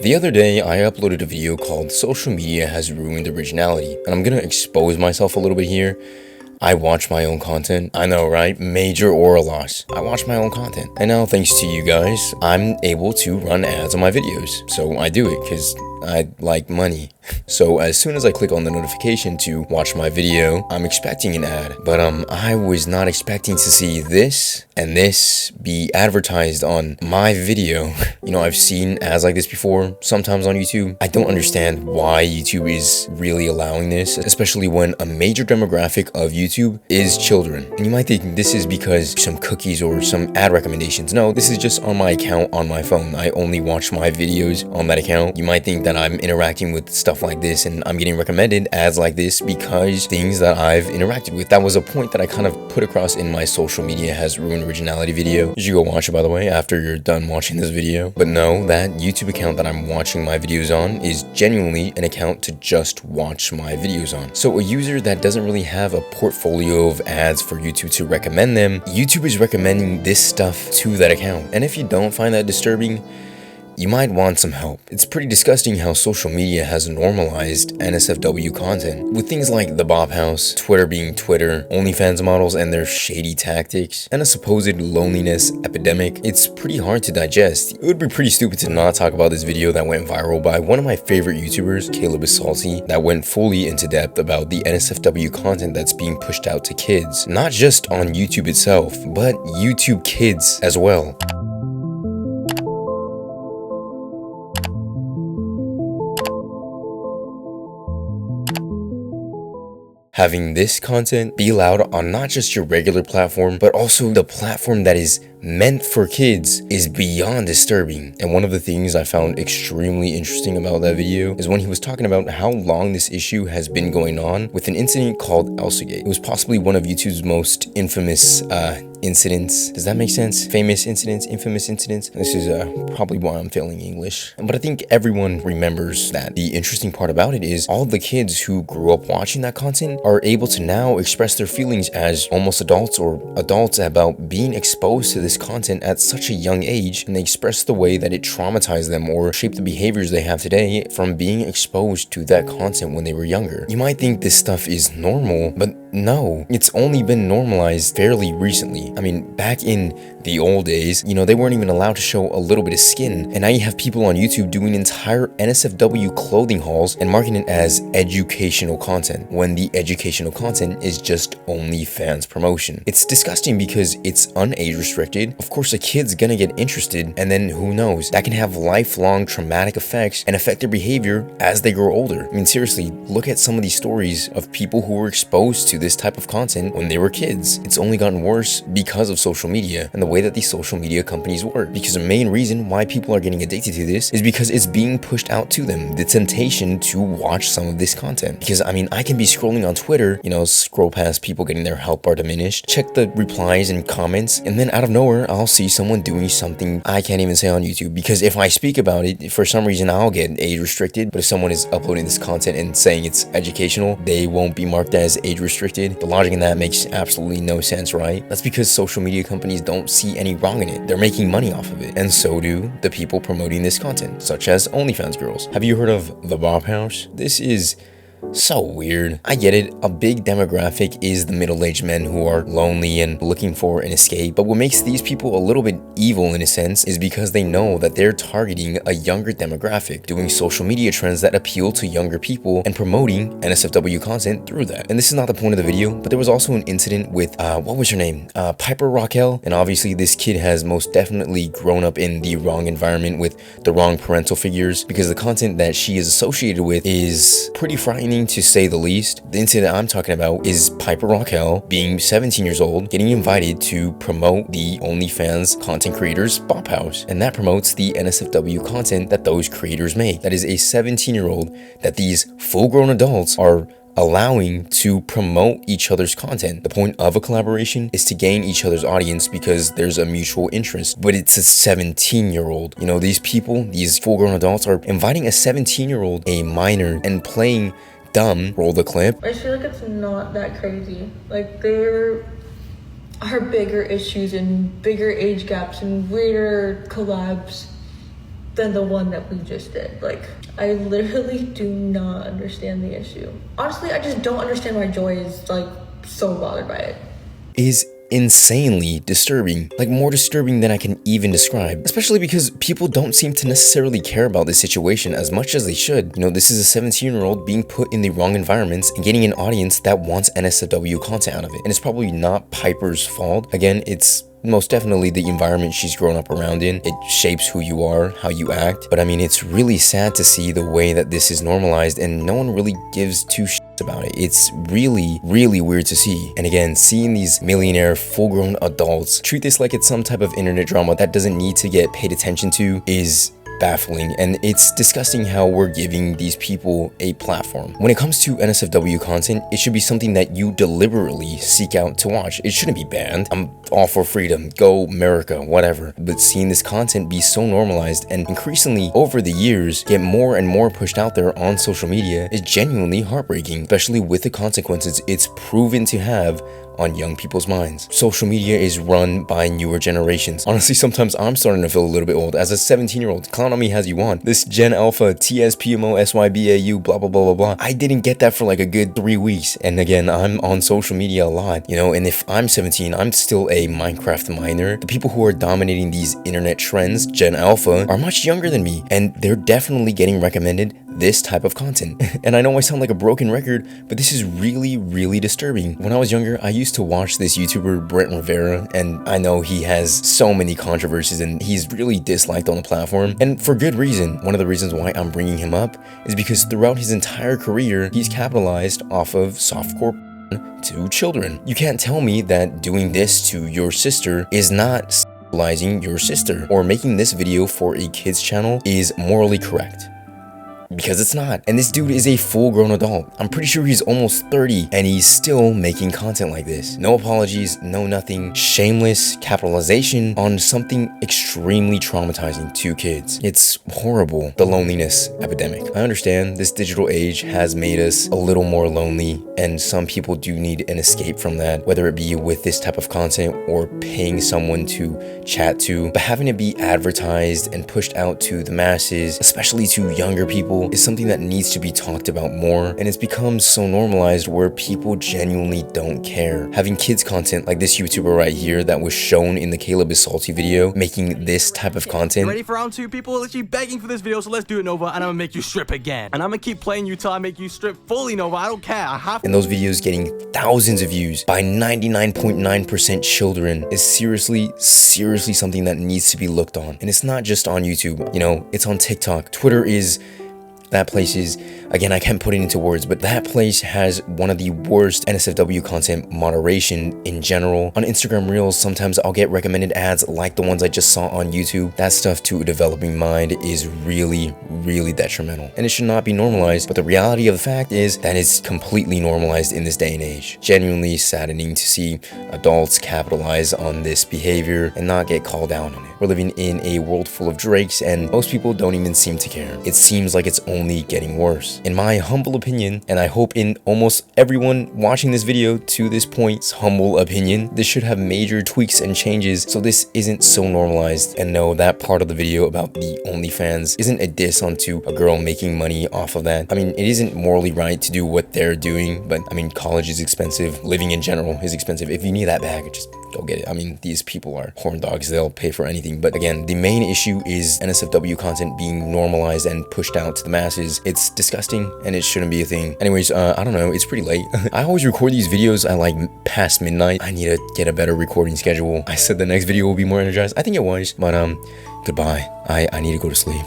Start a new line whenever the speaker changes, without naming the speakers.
The other day, I uploaded a video called Social Media Has Ruined Originality, and I'm gonna expose myself a little bit here. I watch my own content. I know, right? Major oral loss. I watch my own content. And now, thanks to you guys, I'm able to run ads on my videos. So I do it because I like money. So as soon as I click on the notification to watch my video, I'm expecting an ad. But I was not expecting to see this and this be advertised on my video. You know, I've seen ads like this before, sometimes on YouTube. I don't understand why YouTube is really allowing this, especially when a major demographic of YouTube is children. And you might think this is because some cookies or some ad recommendations. No, this is just on my account on my phone. I only watch my videos on that account. You might think that I'm interacting with stuff like this and I'm getting recommended ads like this because things that I've interacted with. That was a point that I kind of put across in my Social Media Has Ruined Originality video. You should go watch it, by the way, after you're done watching this video. But no, that YouTube account that I'm watching my videos on is genuinely an account to just watch my videos on. So a user that doesn't really have a portfolio of ads for YouTube to recommend them, YouTube is recommending this stuff to that account. And if you don't find that disturbing, you might want some help. It's pretty disgusting how social media has normalized NSFW content, with things like the Bop House, Twitter being Twitter, OnlyFans models and their shady tactics, and a supposed loneliness epidemic. It's pretty hard to digest. It would be pretty stupid to not talk about this video that went viral by one of my favorite YouTubers, Caleb is Salty, that went fully into depth about the NSFW content that's being pushed out to kids, not just on YouTube itself, but YouTube Kids as well. Having this content be allowed on not just your regular platform, but also the platform that is meant for kids is beyond disturbing. And one of the things I found extremely interesting about that video is when he was talking about how long this issue has been going on with an incident called Elsagate. It was possibly one of YouTube's most infamous incidents. Does that make sense? Famous incidents, infamous incidents. This is probably why I'm failing English. But I think everyone remembers that. The interesting part about it is all the kids who grew up watching that content are able to now express their feelings as almost adults or adults about being exposed to this content at such a young age, and they express the way that it traumatized them or shaped the behaviors they have today from being exposed to that content when they were younger. You might think this stuff is normal, but no, it's only been normalized fairly recently. I mean, back in the old days, you know, they weren't even allowed to show a little bit of skin, and now you have people on YouTube doing entire NSFW clothing hauls and marketing it as educational content, when the educational content is just OnlyFans promotion. It's disgusting because it's unage restricted. Of course, a kid's gonna get interested, and then who knows, that can have lifelong traumatic effects and affect their behavior as they grow older. I mean, seriously, look at some of these stories of people who were exposed to this type of content when they were kids. It's only gotten worse because of social media and the way that these social media companies work, because the main reason why people are getting addicted to this is because it's being pushed out to them, the temptation to watch some of this content. Because I mean, I can be scrolling on Twitter, you know, scroll past people getting their health bar diminished, check the replies and comments, and then out of nowhere I'll see someone doing something I can't even say on YouTube, because if I speak about it, for some reason I'll get age restricted. But if someone is uploading this content and saying it's educational, they won't be marked as age restricted. The logic in that makes absolutely no sense, right? That's because social media companies don't see any wrong in it. They're making money off of it, and so do the people promoting this content, such as OnlyFans girls. Have you heard of the Bop House? This is so weird. I get it, a big demographic is the middle-aged men who are lonely and looking for an escape, but what makes these people a little bit evil in a sense is because they know that they're targeting a younger demographic, doing social media trends that appeal to younger people and promoting NSFW content through that. And this is not the point of the video, but there was also an incident with, what was her name? Piper Raquel, and obviously this kid has most definitely grown up in the wrong environment with the wrong parental figures, because the content that she is associated with is pretty frightening to say the least. The incident I'm talking about is Piper Raquel being 17 years old, getting invited to promote the OnlyFans content creators Bop House, and that promotes the NSFW content that those creators make. That is a 17-year-old that these full-grown adults are allowing to promote each other's content. The point of a collaboration is to gain each other's audience because there's a mutual interest, but it's a 17-year-old. You know, these people, these full-grown adults are inviting a 17-year-old, a minor, and playing dumb. Roll the clip.
I feel like it's not that crazy. Like, there are bigger issues and bigger age gaps and weirder collabs than the one that we just did. Like, I literally do not understand the issue. Honestly, I just don't understand why Joy is like so bothered by it.
Is insanely disturbing, like more disturbing than I can even describe, especially because people don't seem to necessarily care about this situation as much as they should. You know, this is a 17-year-old being put in the wrong environments and getting an audience that wants NSFW content out of it, and it's probably not Piper's fault. Again, it's most definitely the environment she's grown up around in. It shapes who you are, how you act. But I mean, it's really sad to see the way that this is normalized and no one really gives two shits about it. It's really, really weird to see. And again, seeing these millionaire full-grown adults treat this like it's some type of internet drama that doesn't need to get paid attention to is baffling, and it's disgusting how we're giving these people a platform. When it comes to NSFW content, it should be something that you deliberately seek out to watch. It shouldn't be banned. I'm all for freedom, go America, whatever. But seeing this content be so normalized and increasingly over the years get more and more pushed out there on social media is genuinely heartbreaking, especially with the consequences it's proven to have on young people's minds. Social media is run by newer generations. Honestly, sometimes I'm starting to feel a little bit old. As a 17-year-old, clown on me as you want. This Gen Alpha, TSPMO, SYBAU, blah, blah, blah, blah, blah. I didn't get that for like a good 3 weeks. And again, I'm on social media a lot, you know, and if I'm 17, I'm still a Minecraft miner. The people who are dominating these internet trends, Gen Alpha, are much younger than me, and they're definitely getting recommended this type of content. And I know I sound like a broken record, but this is really, really disturbing. When I was younger, I used to watch this YouTuber, Brent Rivera, and I know he has so many controversies and he's really disliked on the platform, and for good reason. One of the reasons why I'm bringing him up is because throughout his entire career, he's capitalized off of softcore to children. You can't tell me that doing this to your sister is not sexualizing your sister, or making this video for a kid's channel is morally correct. Because it's not. And this dude is a full-grown adult. I'm pretty sure he's almost 30 and he's still making content like this. No apologies, no nothing. Shameless capitalization on something extremely traumatizing to kids. It's horrible. The loneliness epidemic. I understand this digital age has made us a little more lonely, and some people do need an escape from that, whether it be with this type of content or paying someone to chat to. But having it be advertised and pushed out to the masses, especially to younger people, is something that needs to be talked about more, and it's become so normalized where people genuinely don't care. Having kids content like this YouTuber right here that was shown in the Caleb is Salty video, making this type of content.
Ready for round 2, people? Literally begging for this video, so let's do it, Nova, and I'm gonna make you strip again. And I'm gonna keep playing you till I make you strip fully, Nova. I don't care. I have to.
And those videos getting thousands of views by 99.9% children is seriously something that needs to be looked on. And it's not just on YouTube, you know, it's on TikTok. Twitter is... that place is, again, I can't put it into words, but that place has one of the worst NSFW content moderation in general. On Instagram Reels, sometimes I'll get recommended ads like the ones I just saw on YouTube. That stuff to a developing mind is really, really detrimental, and it should not be normalized. But the reality of the fact is that it's completely normalized in this day and age. Genuinely saddening to see adults capitalize on this behavior and not get called out on it. We're living in a world full of Drakes, and most people don't even seem to care. It seems like it's only getting worse. In my humble opinion, and I hope in almost everyone watching this video to this point's humble opinion, this should have major tweaks and changes so this isn't so normalized. And no, that part of the video about the OnlyFans isn't a diss onto a girl making money off of that. I mean, it isn't morally right to do what they're doing, but I mean, college is expensive, living in general is expensive. If you need that bag, just go get it. I mean, these people are horn dogs, they'll pay for anything. But again, the main issue is NSFW content being normalized and pushed out to the masses. It's disgusting and it shouldn't be a thing. Anyways, I don't know, it's pretty late. I always record these videos at like past midnight. I need to get a better recording schedule. I said the next video will be more energized. I think it was, but goodbye. I need to go to sleep.